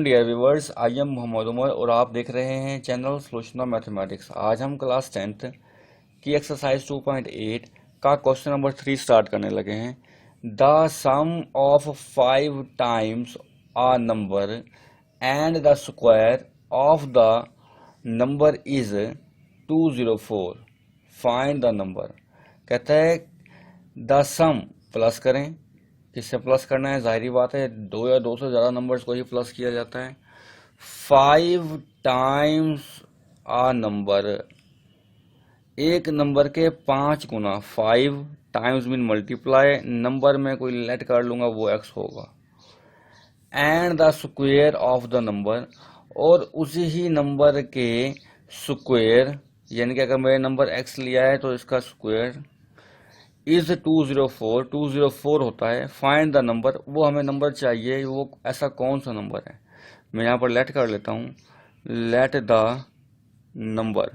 Dear viewers, I am Mohammad Umar और आप देख रहे हैं चैनल सॉल्यूशन ऑफ मैथमेटिक्स। आज हम क्लास 10th की एक्सरसाइज 2.8 का क्वेश्चन नंबर 3 स्टार्ट करने लगे हैं। The sum of 5 times a number and the square of the number is 204। Find the number. कहता है द सम प्लस करें। किससे प्लस करना है? जाहिर बात है, दो या दो से ज़्यादा नंबर्स को ही प्लस किया जाता है। 5 टाइम्स आ नंबर, एक नंबर के 5 गुना। 5 टाइम्स मीन मल्टीप्लाई, नंबर में कोई लेट कर लूंगा वो x होगा। And the square of the number, और उसी ही नंबर के स्क्वायर, यानी कि अगर मैंने नंबर x लिया है तो इसका स्क्वायर इज 204। 204 होता है। फाइंड द नंबर, वो हमें नंबर चाहिए, वो ऐसा कौन सा नंबर है। मैं यहाँ पर लेट कर लेता हूँ। लेट द नंबर,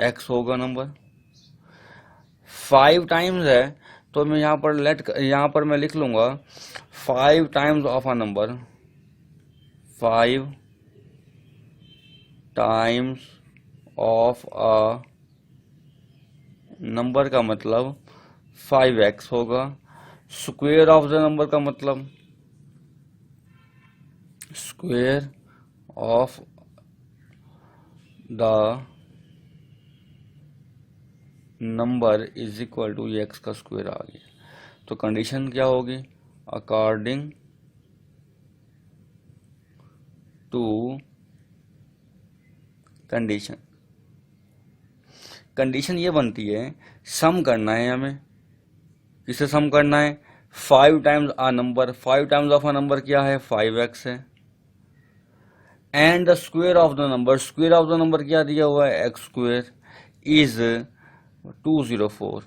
x होगा नंबर। 5 टाइम्स है तो मैं यहाँ पर मैं लिख लूंगा 5 times of a number. 5 times of a number का मतलब 5x होगा। स्क्वायर ऑफ द नंबर का मतलब square of the number is equal to X का स्क्वायर आ गया। तो कंडीशन क्या होगी? According to condition. कंडीशन ये बनती है, सम करना है हमें। किसे सम करना है? 5 times a number. 5 times of a number क्या है? 5x है। And the square of the number, square of the number क्या दिया हुआ है? X square is 204।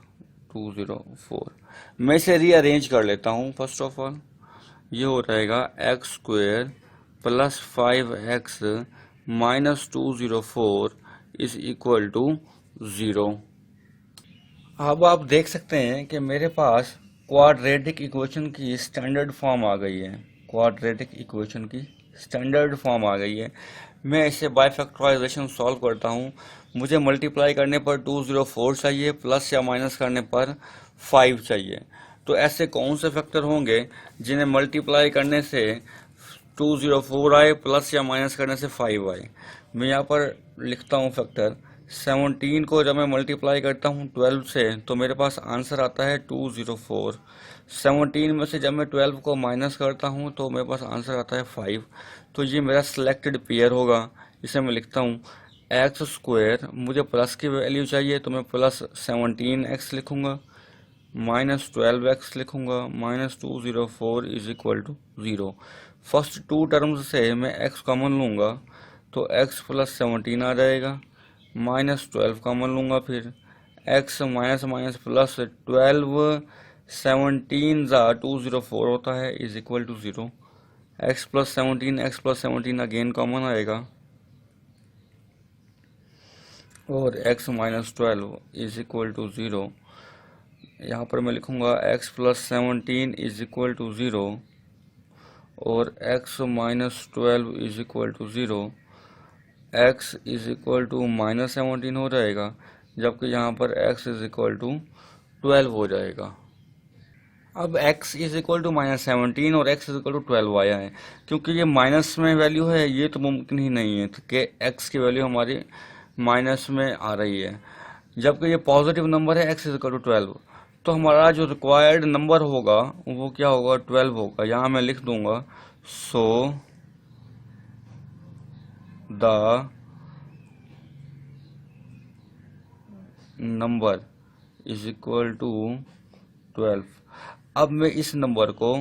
204 मैं इसे रीअरेंज कर लेता हूँ। फर्स्ट ऑफ ऑल ये हो जाएगा X square plus 5x minus 204 is equal to 0। अब आप देख सकते हैं कि मेरे पास क्वाड्रेटिक इक्वेशन की स्टैंडर्ड फॉर्म आ गई है। क्वाड्रेटिक इक्वेशन की स्टैंडर्ड फॉर्म आ गई है। मैं इसे बाय फैक्टराइजेशन सॉल्व करता हूँ। मुझे मल्टीप्लाई करने पर 204 चाहिए, प्लस या माइनस करने पर 5 चाहिए। तो ऐसे कौन से फैक्टर होंगे जिन्हें मल्टीप्लाई करने से 204 आए, प्लस या माइनस करने से 5 आए? मैं यहाँ पर लिखता हूँ फैक्टर। 17 को जब मैं मल्टीप्लाई करता हूँ 12 से तो मेरे पास आंसर आता है 204। 17 में से जब मैं 12 को माइनस करता हूँ तो मेरे पास आंसर आता है 5। तो ये मेरा सिलेक्टेड पेयर होगा। इसे मैं लिखता हूँ एक्स स्क्वायर। मुझे प्लस की वैल्यू चाहिए तो मैं प्लस 17x लिखूंगा, माइनस 12x लिखूंगा, minus 204 is equal to 0। First two terms से मैं x कॉमन लूंगा तो x प्लस 17 आ जाएगा, माइनस 12 कॉमन लूंगा, फिर x माइनस माइनस प्लस 12, 17 ज़ा 204 होता है is equal to 0। x plus 17 again common आएगा और x minus 12 is equal to 0। यहाँ पर मैं लिखूंगा x plus 17 is equal to 0 और x minus 12 is equal to 0। x is equal to minus 17 हो जाएगा, जबकि यहाँ पर x इज इक्वल टू 12 हो जाएगा। अब x is equal to minus 17 और x इज इक्वल टू 12 आया है। क्योंकि ये माइनस में वैल्यू है, ये तो मुमकिन ही नहीं है कि x की वैल्यू हमारी माइनस में आ रही है, जबकि ये पॉजिटिव नंबर है x इज इक्वल टू 12। तो हमारा जो रिक्वायर्ड नंबर होगा वो क्या होगा? 12 होगा। यहाँ मैं लिख दूंगा so the number is equal to 12। अब मैं इस नंबर को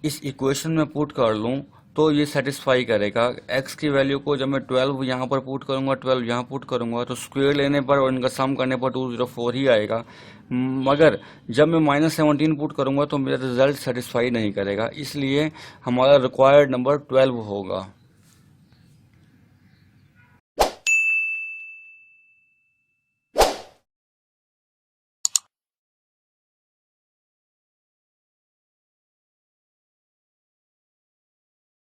इस इक्वेशन में पुट कर लूँ तो ये सेटिस्फाई करेगा। x की वैल्यू को जब मैं 12 यहाँ पर पुट करूँगा, 12 यहाँ पुट करूँगा तो स्क्वायर लेने पर और इनका सम करने पर 204 ही आएगा। मगर जब मैं माइनस 17 पुट करूँगा तो मेरा रिजल्ट सेटिस्फाई नहीं करेगा, इसलिए हमारा रिक्वायर्ड नंबर 12 होगा।